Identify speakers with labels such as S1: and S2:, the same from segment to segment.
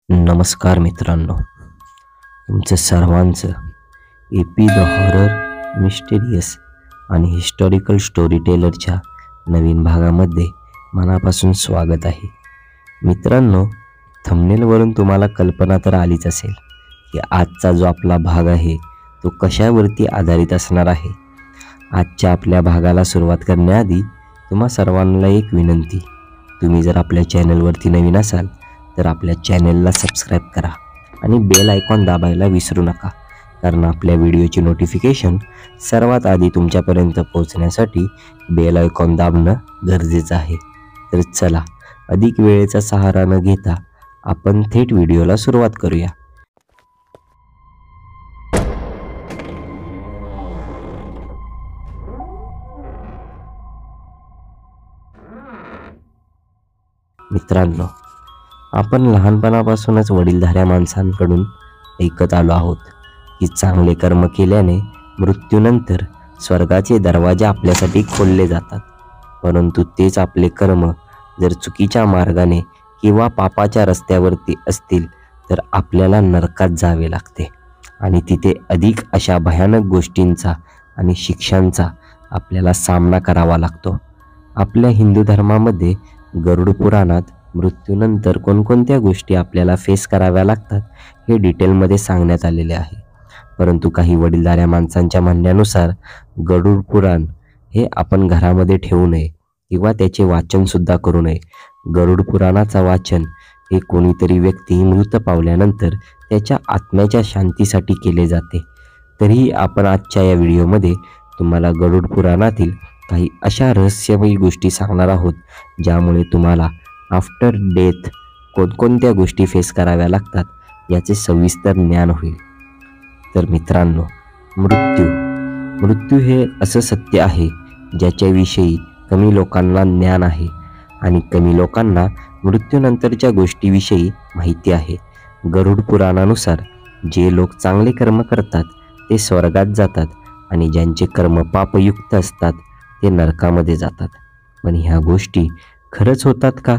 S1: नमस्कार मित्रांनो, तुमचं सर्वांचं द हॉरर, मिस्टेरियस आणि हिस्टॉरिकल स्टोरी टेलरच्या नवीन भागामध्ये मनापासून स्वागत आहे. मित्रांनो, थंबनेलवरून तुम्हाला कल्पना तर आलीच असेल की आजचा जो आपला भाग आहे तो कशावरती आधारित असणार आहे. आजच्या आपल्या भागाला सुरुवात करण्याआधी तुम्हा सर्वांना एक विनंती, तुम्ही जर आपल्या चॅनलवरती नवीन असाल तर आपल्या चॅनलला सबस्क्राईब करा आणि बेल आयकॉन दाबायला विसरू नका, कारण आपल्या व्हिडिओची नोटिफिकेशन सर्वात आधी तुमच्यापर्यंत पोहोचण्यासाठी बेल आयकॉन दाबणं गरजेचं आहे. तर चला, अधिक वेळेचा सहारा न घेता आपण थेट व्हिडिओला सुरुवात करूया. मित्रांनो, आपण लहानपणापासूनच वडीलधाऱ्या माणसांकडून ऐकत आलो आहोत की चांगले कर्म केल्याने मृत्यूनंतर स्वर्गाचे दरवाजे आपल्यासाठी खोलले जातात. परंतु तेच आपले कर्म जर चुकीच्या मार्गाने किंवा पापाच्या रस्त्यावरती असतील तर आपल्याला नरकात जावे लागते आणि तिथे अधिक अशा भयानक गोष्टींचा आणि शिक्षांचा आपल्याला सामना करावा लागतो. आपल्या हिंदू धर्मामध्ये गरुड पुराणात मृत्यूनंतर कोणकोणत्या गोष्टी आपल्याला फेस कराव्या लागतात हे डिटेलमध्ये सांगण्यात आलेले आहे. परंतु काही वडीलधाऱ्या माणसांच्या म्हणण्यानुसार गरुड पुराण हे आपण घरामध्ये ठेवू नये किंवा त्याचे वाचनसुद्धा करू नये. गरुड पुराणाचा वाचन हे कोणीतरी व्यक्ती मृत पावल्यानंतर त्याच्या आत्म्याच्या शांतीसाठी केले जाते. तरीही आपण आजच्या या व्हिडिओमध्ये तुम्हाला गरुड पुराणातील काही अशा रहस्यमयी गोष्टी सांगणार आहोत ज्यामुळे तुम्हाला आफ्टर डेथ कोणकोणत्या गोष्टी फेस कराव्या याचे सविस्तर ज्ञान होईल. तर मित्रांनो, मृत्यू हे असं सत्य आहे ज्याच्याविषयी कमी लोकांना ज्ञान आहे आणि कमी लोकांना मृत्यूनंतरच्या गोष्टीविषयी माहिती आहे. गरुड पुराणानुसार जे लोक चांगले कर्म करतात ते स्वर्गात जातात आणि ज्यांचे कर्म पापयुक्त असतात ते नरकामध्ये जातात. पण ह्या गोष्टी खरंच होतात का?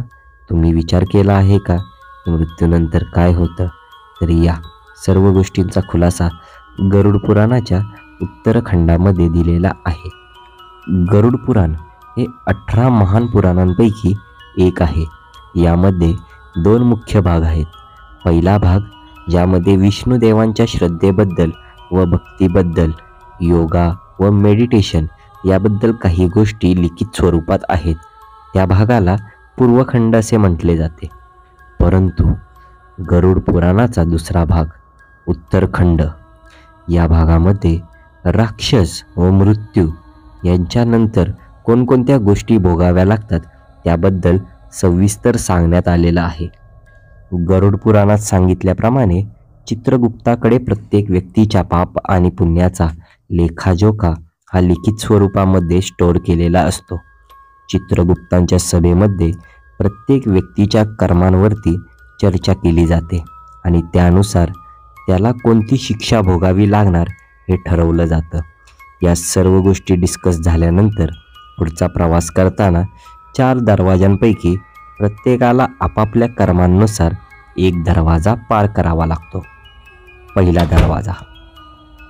S1: तुम्ही विचार केला आहे का मृत्यूनंतर काय होतं? तर या सर्व गोष्टींचा खुलासा गरुड पुराणाच्या उत्तरखंडामध्ये दिलेला आहे. गरुड पुराण हे 18 महान पुराणांपैकी एक आहे. यामध्ये 2 मुख्य भाग आहेत. पहिला भाग ज्यामध्ये विष्णुदेवांच्या श्रद्धेबद्दल व भक्तीबद्दल, योगा व मेडिटेशन याबद्दल काही गोष्टी लिखित स्वरूपात आहेत, त्या भागाला पूर्वखंड असे म्हटले जाते. परंतु गरुड पुराणाचा दुसरा भाग उत्तरखंड, या भागामध्ये राक्षस व मृत्यू यांच्यानंतर कोणकोणत्या गोष्टी भोगाव्या लागतात त्याबद्दल सविस्तर सांगण्यात आलेलं आहे. गरुड पुराणात सांगितल्याप्रमाणे चित्रगुप्ताकडे प्रत्येक व्यक्तीच्या पाप आणि पुण्याचा लेखाजोखा हा लिखित स्वरूपामध्ये स्टोअर केलेला असतो. चित्रगुप्तांच्या सभेमध्ये प्रत्येक व्यक्तीच्या कर्मांवरती चर्चा केली जाते आणि त्यानुसार त्याला कोणती शिक्षा भोगावी लागणार हे ठरवलं जातं. या सर्व गोष्टी डिस्कस झाल्यानंतर पुढचा प्रवास करताना 4 दरवाजांपैकी प्रत्येकाला आपापल्या कर्मांनुसार एक दरवाजा पार करावा लागतो. पहिला दरवाजा,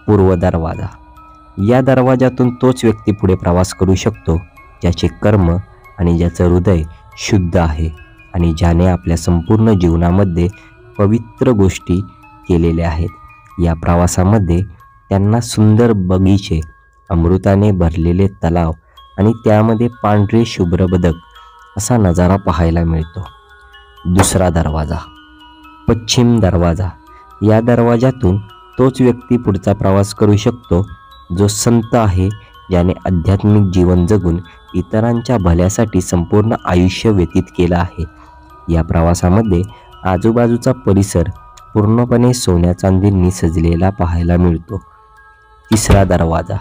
S1: पूर्व दरवाजा. या दरवाजातून तोच व्यक्ती पुढे प्रवास करू शकतो ज्याचे कर्म आणि ज्याचं हृदय शुद्ध आहे आणि ज्याने आपल्या संपूर्ण जीवनामध्ये पवित्र गोष्टी केलेल्या आहेत. या प्रवासामध्ये त्यांना सुंदर बगीचे, अमृताने भरलेले तलाव आणि त्यामध्ये पांढरे शुभ्र बदक असा नजारा पाहायला मिळतो. दुसरा दरवाजा, पश्चिम दरवाजा. या दरवाजातून तोच व्यक्ती पुढचा प्रवास करू शकतो जो संत आहे, ज्याने आध्यात्मिक जीवन जगून इतरांच्या भल्यासाठी संपूर्ण आयुष्य व्यतीत केलं आहे. या प्रवासामध्ये आजूबाजूचा परिसर पूर्णपणे सोन्या चांदींनी सजलेला पाहायला मिळतो. तिसरा दरवाजा,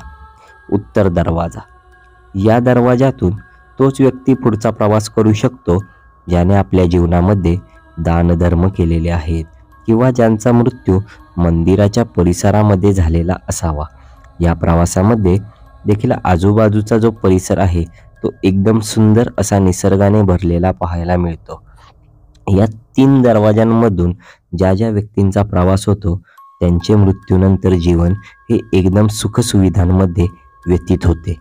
S1: उत्तर दरवाजा. या दरवाजातून तोच व्यक्ती पुढचा प्रवास करू शकतो ज्याने आपल्या जीवनामध्ये दानधर्म केलेले आहेत किंवा ज्यांचा मृत्यू मंदिराच्या परिसरामध्ये झालेला असावा. या प्रवासामध्ये देखील आजूबाजूचा जो परिसर आहे तो एकदम सुंदर असा निसर्गाने भरलेला पाहायला मिळतो. या 3 दरवाजांमधून ज्या ज्या व्यक्तींचा प्रवास होतो त्यांचे मृत्यूनंतर जीवन हे एकदम सुखसुविधांमध्ये व्यतीत होते.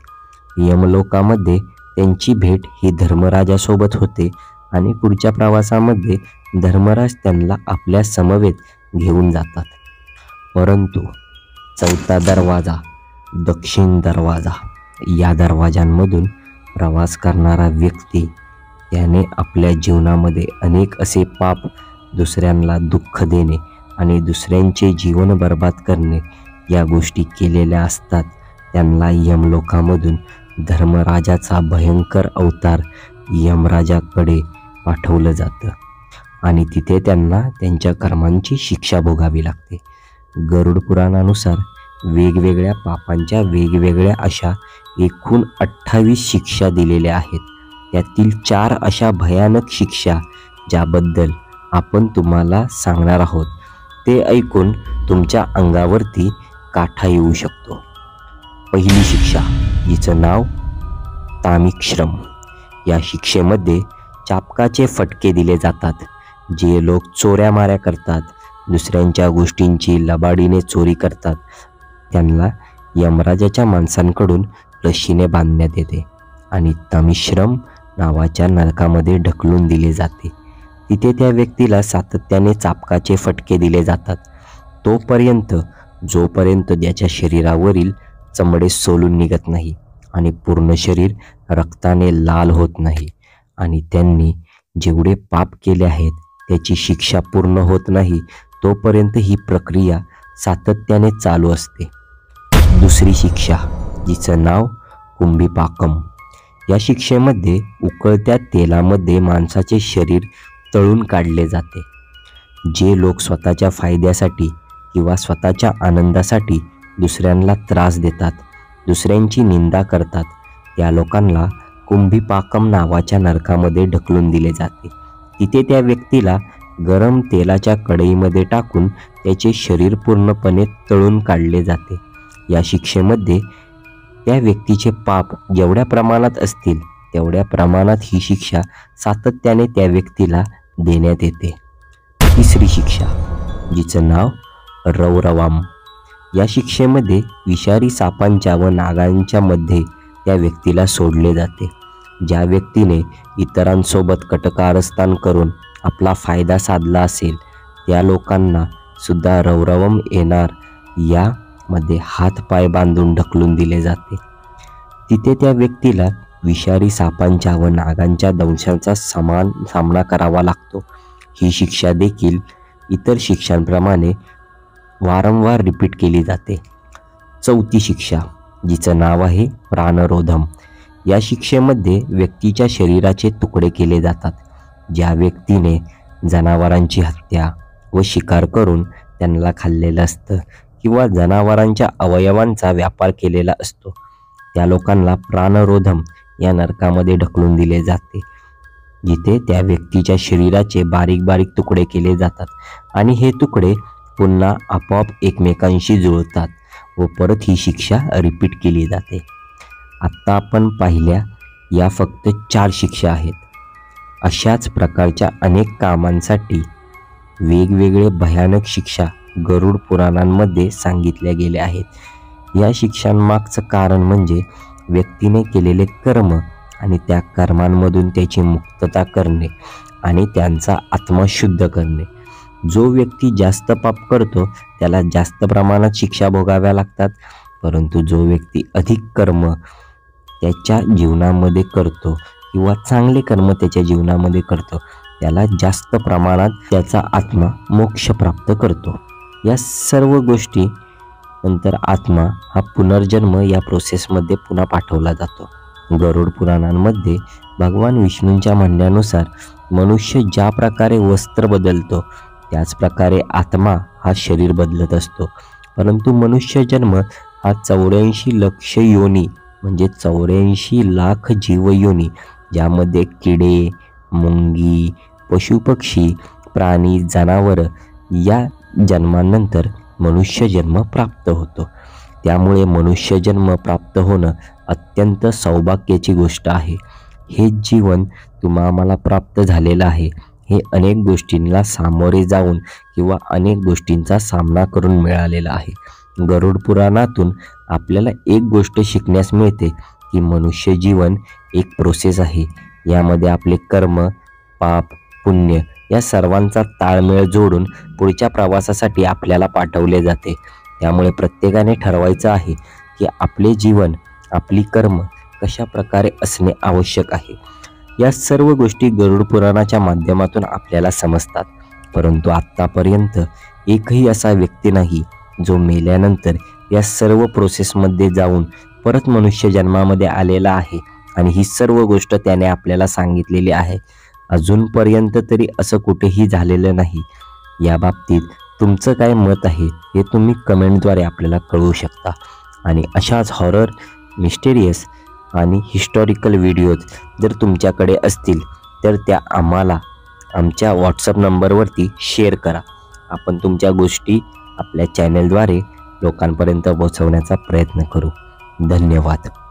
S1: यमलोकामध्ये त्यांची भेट ही धर्मराजासोबत होते आणि पुढच्या प्रवासामध्ये धर्मराज त्यांना आपल्या समवेत घेऊन जातात. परंतु चौथा दरवाजा, दक्षिण दरवाजा, या दरवाजांमधून प्रवास करणारा व्यक्ती त्याने आपल्या जीवनामध्ये अनेक असे पाप, दुसऱ्यांना दुःख देणे आणि दुसऱ्यांचे जीवन बर्बाद करणे या गोष्टी केलेल्या असतात. त्यांना यमलोकामधून धर्मराजाचा भयंकर अवतार यमराजाकडे पाठवलं जातं आणि तिथे त्यांना त्यांच्या कर्मांची शिक्षा भोगावी लागते. गरुड पुराणानुसार वेगवेगळ्या पापांच्या वेगवेगळ्या अशा एकूण 28 शिक्षा दिलेल्या आहेत. त्यातील 4 अशा भयानक शिक्षा ज्याबद्दल आपण तुम्हाला सांगणार आहोत. ते ऐकून तुमच्या अंगावरती काठा येऊ शकतो. पहिली शिक्षा, जिचं नाव तामिश्रम. या शिक्षेमध्ये चाबकाचे फटके दिले जातात. जे लोक चोऱ्यामाऱ्या करतात, दुसऱ्यांच्या गोष्टींची लबाडीने चोरी करतात, त्यांना यमराजाच्या माणसांकडून रशीने बांधण्यात येते आणि तामिश्रम नावाच्या नरकामध्ये ढकलून दिले जाते. तिथे त्या व्यक्तीला सातत्याने चाबकाचे फटके दिले जातात जोपर्यंत त्याच्या शरीरावरील चमडे सोलून निघत नाही आणि पूर्ण शरीर रक्ताने लाल होत नाही आणि त्यांनी जेवढे पाप केले आहेत त्याची शिक्षा पूर्ण होत नाही तोपर्यंत ही प्रक्रिया सातत्याने चालू असते. दुसरी शिक्षा, जिचं नाव कुंभीपाकम. या शिक्षेमध्ये उकळत्या तेलामध्ये माणसाचे शरीर तळून काढले जाते. जे लोक स्वतःच्या फायद्यासाठी किंवा स्वतःच्या आनंदासाठी दुसऱ्यांना त्रास देतात, दुसऱ्यांची निंदा करतात, त्या लोकांना कुंभीपाकम नावाच्या नरकामध्ये ढकलून दिले जाते. तिथे त्या व्यक्तीला गरम तेलाच्या कढईमध्ये टाकून त्याचे शरीर पूर्णपणे तळून काढले जाते. या शिक्षेमध्ये त्या व्यक्तीचे पाप जेवढ्या प्रमाणात असतील तेवढ्या प्रमाणात ही शिक्षा सातत्याने त्या व्यक्तीला देण्यात येते. तिसरी शिक्षा, जिचं नाव रौरवम. या शिक्षेमध्ये विषारी सापांच्या व नागांच्या मध्ये त्या व्यक्तीला सोडले जाते. ज्या व्यक्तीने इतरांसोबत कटकारस्थान करून आपला फायदा साधला असेल त्या लोकांना सुद्धा रौरवम येणार यामध्ये हातपाय बांधून ढकलून दिले जाते. तिथे त्या व्यक्तीला विषारी सापांच्या व नागांच्या दंशाचा सामना करावा लागतो. ही शिक्षा देखील इतर शिक्षांप्रमाणे वारंवार रिपीट केली जाते. चौथी शिक्षा, जिचं नाव आहे प्राणरोधम. या शिक्षेमध्ये व्यक्तीच्या शरीराचे तुकडे केले जातात. ज्या व्यक्तीने जनावरांची हत्या व शिकार करून त्यांना खाल्लेलं असतं किंवा जनावरांच्या अवयवांचा व्यापार केलेला असतो त्या लोकांना प्राणरोधम या नरकामध्ये ढकलून दिले जाते. जिथे त्या व्यक्तीच्या शरीराचे बारीक बारीक तुकडे केले जातात आणि हे तुकडे पुन्हा आपोआप एकमेकांशी जुळतात व परत ही शिक्षा रिपीट केली जाते. आत्ता आपण पाहिल्या या फक्त 4 शिक्षा आहेत. अशाच प्रकारच्या अनेक कामांसाठी वेगवेगळे भयानक शिक्षा गरुड पुराणांमध्ये सांगितल्या गेल्या आहेत. या शिक्षांमागचं कारण म्हणजे व्यक्तीने केलेले कर्म आणि त्या कर्मांमधून त्याची मुक्तता करणे आणि त्यांचा आत्मा शुद्ध करणे. जो व्यक्ती जास्त पाप करतो त्याला जास्त प्रमाणात शिक्षा भोगाव्या लागतात, परंतु जो व्यक्ती अधिक कर्म त्याच्या जीवनामध्ये करतो किंवा चांगले कर्म त्याच्या जीवनामध्ये करतो त्याला जास्त प्रमाणात त्याचा आत्मा मोक्ष प्राप्त करतो. या सर्व गोष्टी नंतर आत्मा हा पुनर्जन्म या प्रोसेसमध्ये पुन्हा पाठवला जातो. गरुड पुराणांमध्ये भगवान विष्णूंच्या म्हणण्यानुसार मनुष्य ज्या प्रकारे वस्त्र बदलतो त्याच प्रकारे आत्मा हा शरीर बदलत असतो. परंतु मनुष्य जन्म हा 84 लक्ष योनी म्हणजे 84 लाख जीवयोनी, ज्यामध्ये किडे, मुंगी, पशुपक्षी, प्राणी, जनावर या जन्मानंतर मनुष्य जन्म प्राप्त होतो. त्यामुळे मनुष्य जन्म प्राप्त होणं अत्यंत सौभाग्याची गोष्ट आहे. हे जीवन तुम्हाला प्राप्त झालेलं आहे हे अनेक गोष्टींना सामोरे जाऊन किंवा अनेक गोष्टींचा सामना करून मिळालेलं आहे. गरुड पुराणातून आपल्याला एक गोष्ट शिकण्यास मिळते की मनुष्य जीवन एक प्रोसेस आहे. यामध्ये आपले कर्म, पाप, पुण्य या सर्वांचा ताळमेळ जोडून पुढच्या प्रवासासाठी आपल्याला पाठवले जाते. त्यामुळे प्रत्येकाने ठरवायचं आहे की आपले जीवन, आपली कर्म कशा प्रकारे असणे आवश्यक आहे. या सर्व गोष्टी गरुड पुराणाच्या माध्यमातून आपल्याला समजतात. परंतु आत्तापर्यंत एकही असा व्यक्ती नाही जो मेल्यानंतर या सर्व प्रोसेसमध्ये जाऊन परत मनुष्य जन्मामध्ये आलेला आहे आणि ही सर्व गोष्ट त्याने आपल्याला सांगितलेली आहे. अजूनपर्यंत तरी असं कुठेही झालेलं नाही. या बाबतीत तुमचं काय मत आहे हे तुम्ही कमेंटद्वारे आपल्याला कळवू शकता. आणि अशाच हॉरर, मिस्टेरियस आणि हिस्टॉरिकल व्हिडिओज जर तुमच्याकडे असतील तर त्या आम्हाला आमच्या व्हॉट्सअप नंबरवरती शेअर करा. आपण तुमच्या गोष्टी आपल्या चॅनलद्वारे लोकांपर्यंत पोहोचवण्याचा प्रयत्न करू. धन्यवाद.